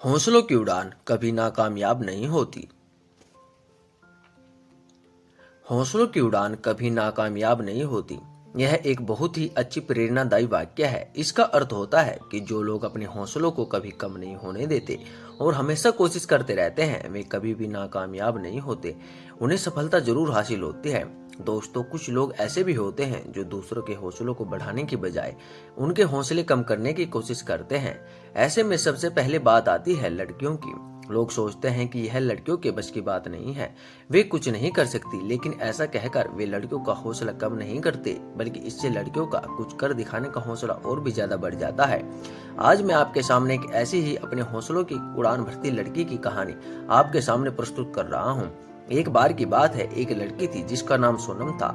हौसलों की उड़ान कभी नाकामयाब नहीं होती। हौसलों की उड़ान कभी नाकामयाब नहीं होती। यह एक बहुत ही अच्छी प्रेरणादायी वाक्य है। इसका अर्थ होता है कि जो लोग अपने हौसलों को कभी कम नहीं होने देते और हमेशा कोशिश करते रहते हैं, वे कभी भी नाकामयाब नहीं होते। उन्हें सफलता जरूर हासिल होती है। दोस्तों, कुछ लोग ऐसे भी होते हैं जो दूसरों के हौसलों को बढ़ाने की बजाय उनके हौसले कम करने की कोशिश करते हैं। ऐसे में सबसे पहले बात आती है लड़कियों की। लोग सोचते हैं कि यह लड़कियों के बस की बात नहीं है, वे कुछ नहीं कर सकती, लेकिन ऐसा कहकर वे लड़कियों का हौसला कम नहीं करते, बल्कि इससे लड़कियों का कुछ कर दिखाने का हौसला और भी ज्यादा बढ़ जाता है। आज मैं आपके सामने एक ऐसी ही अपने हौसलों की उड़ान भरती लड़की की कहानी आपके सामने प्रस्तुत कर रहा हूँ। एक बार की बात है, एक लड़की थी जिसका नाम सोनम था।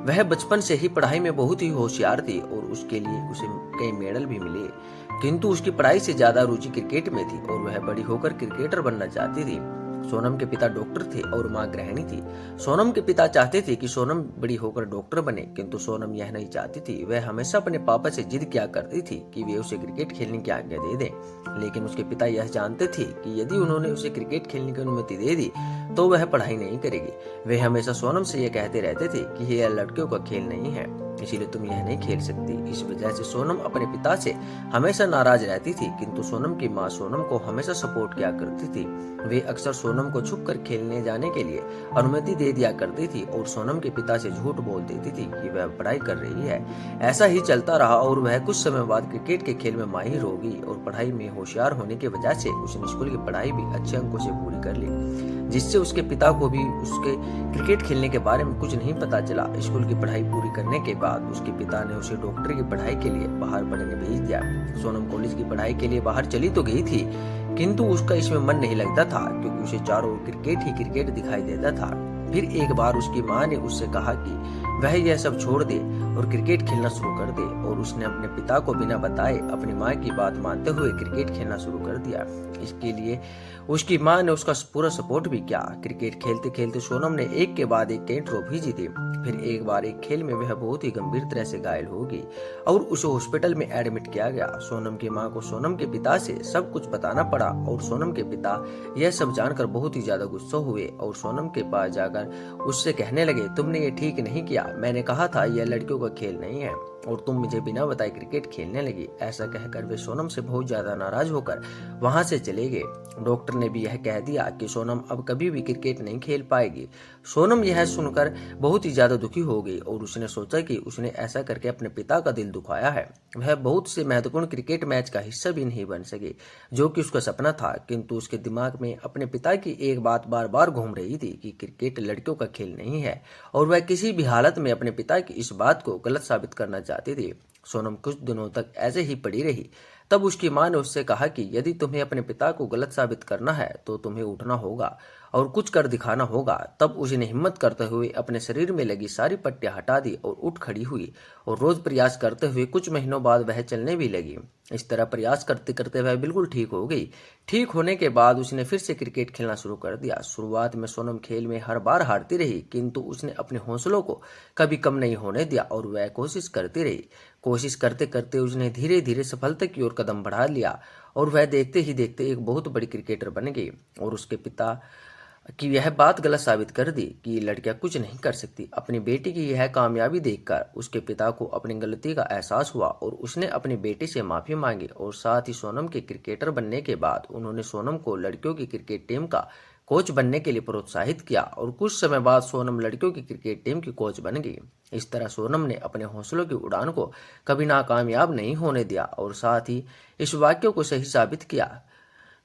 वह बचपन से ही पढ़ाई में बहुत ही होशियार थी और उसके लिए उसे कई मेडल भी मिले। किंतु उसकी पढ़ाई से ज्यादा रुचि क्रिकेट में थी और वह बड़ी होकर क्रिकेटर बनना चाहती थी। सोनम के पिता डॉक्टर थे और मां गृहिणी थी। सोनम के पिता चाहते थे कि सोनम बड़ी होकर डॉक्टर बने, किंतु सोनम यह नहीं चाहती थी। वह हमेशा अपने पापा से जिद किया करती थी कि वे उसे क्रिकेट खेलने की आज्ञा दे दें, लेकिन उसके पिता यह जानते थे कि यदि उन्होंने उसे क्रिकेट खेलने की अनुमति दे दी तो वह पढ़ाई नहीं करेगी। वे हमेशा सोनम से यह कहते रहते थे कि यह लड़कियों का खेल नहीं है, इसीलिए तुम यह नहीं खेल सकती। इस वजह से सोनम अपने पिता से हमेशा नाराज रहती थी, किंतु सोनम की माँ सोनम को हमेशा सपोर्ट किया करती थी। वे अक्सर सोनम को छुप कर खेलने जाने के लिए अनुमति दे दिया करती थी और सोनम के पिता से झूठ बोल देती थी कि वह पढ़ाई कर रही है। ऐसा ही चलता रहा और वह कुछ समय बाद क्रिकेट के खेल में माहिर हो गई और पढ़ाई में होशियार होने की वजह से उसने स्कूल की पढ़ाई भी अच्छे अंकों से पूरी कर ली, जिससे उसके पिता को भी उसके क्रिकेट खेलने के बारे में कुछ नहीं पता चला। स्कूल की पढ़ाई पूरी करने के बाद उसके पिता ने उसे डॉक्टर की पढ़ाई के लिए बाहर पढ़ने भेज दिया। सोनम कॉलेज की पढ़ाई के लिए बाहर चली तो गई थी, किंतु उसका इसमें मन नहीं लगता था, क्योंकि उसे चारों ओर क्रिकेट ही क्रिकेट दिखाई देता था। फिर एक बार उसकी माँ ने उससे कहा कि वह यह सब छोड़ दे और क्रिकेट खेलना शुरू कर दे, और उसने अपने पिता को बिना बताए अपनी माँ की बात मानते हुए क्रिकेट खेलना शुरू कर दिया। इसके लिए उसकी माँ ने उसका पूरा सपोर्ट भी किया। क्रिकेट खेलते खेलते सोनम ने एक के बाद एक कई ट्रॉफी जीती। फिर एक बार एक खेल में वह बहुत ही गंभीर तरह से घायल हो गई और उसे हॉस्पिटल में एडमिट किया गया। सोनम की माँ को सोनम के पिता से सब कुछ बताना पड़ा और सोनम के पिता यह सब जानकर बहुत ही ज्यादा गुस्सा हुए और सोनम के पास जाकर उससे कहने लगे, तुमने ये ठीक नहीं किया, मैंने कहा था यह लड़कियों का खेल नहीं है और तुम मुझे बिना बताए क्रिकेट खेलने लगी। ऐसा कहकर वे सोनम से बहुत ज्यादा नाराज होकर वहां से चले गए। डॉक्टर ने भी यह कह दिया कि सोनम अब कभी भी क्रिकेट नहीं खेल पाएगी। सोनम यह सुनकर बहुत ही ज्यादा दुखी हो गई और उसने सोचा कि उसने ऐसा करके अपने पिता का दिल दुखाया है। वह बहुत से महत्वपूर्ण क्रिकेट मैच का हिस्सा भी नहीं बन सकी, जो कि उसका सपना था। किंतु उसके दिमाग में अपने पिता की एक बात बार बार घूम रही थी कि क्रिकेट लड़कियों का खेल नहीं है, और वह किसी भी हालत में अपने पिता की इस बात को गलत साबित करना चाहती थी। सोनम कुछ दिनों तक ऐसे ही पड़ी रही। तब उसकी माँ ने उससे कहा कि यदि तुम्हें अपने पिता को गलत साबित करना है तो तुम्हें उठना होगा और कुछ कर दिखाना होगा। तब उसने हिम्मत करते हुए अपने शरीर में लगी सारी पट्टियां हटा दी और उठ खड़ी हुई, और रोज प्रयास करते हुए कुछ महीनों बाद वह चलने भी लगी। इस तरह प्रयास करते करते वह बिल्कुल ठीक हो गई। ठीक होने के बाद उसने फिर से क्रिकेट खेलना शुरू कर दिया। शुरुआत में सोनम खेल में हर बार हारती रही, किंतु उसने अपने हौसलों को कभी कम नहीं होने दिया और वह कोशिश करती रही। कोशिश करते करते उसने धीरे धीरे सफलता की ओर कदम बढ़ा लिया और वह देखते ही देखते एक बहुत बड़ी क्रिकेटर बन गई। और उसके पिता की यह बात गलत साबित कर दी कि लड़कियां कुछ नहीं कर सकती। अपनी बेटी की यह कामयाबी देखकर उसके पिता को अपनी गलती का एहसास हुआ और उसने अपनी बेटी से माफी मांगी, और साथ ही सोनम के क्रिकेटर बनने के बाद उन्होंने सोनम को लड़कियों की क्रिकेट टीम का कोच बनने के लिए प्रोत्साहित किया, और कुछ समय बाद सोनम लड़कियों की क्रिकेट टीम की कोच बन गई। इस तरह सोनम ने अपने हौसलों की उड़ान को कभी नाकामयाब नहीं होने दिया और साथ ही इस वाक्य को सही साबित किया।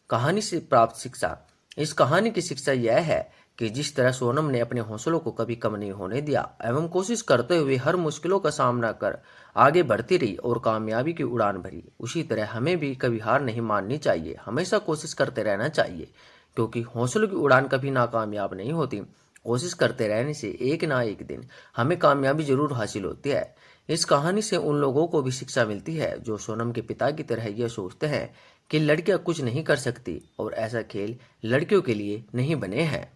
कहानी से प्राप्त शिक्षा। इस कहानी की शिक्षा यह है कि जिस तरह सोनम ने अपने हौसलों को कभी कम नहीं होने दिया एवं कोशिश करते हुए हर मुश्किलों का सामना कर आगे बढ़ती रही और कामयाबी की उड़ान भरी, उसी तरह हमें भी कभी हार नहीं माननी चाहिए। हमेशा कोशिश करते रहना चाहिए, क्योंकि हौसलों की उड़ान कभी नाकामयाब नहीं होती। कोशिश करते रहने से एक ना एक दिन हमें कामयाबी जरूर हासिल होती है। इस कहानी से उन लोगों को भी शिक्षा मिलती है जो सोनम के पिता की तरह यह सोचते हैं कि लड़कियां कुछ नहीं कर सकती और ऐसा खेल लड़कियों के लिए नहीं बने हैं।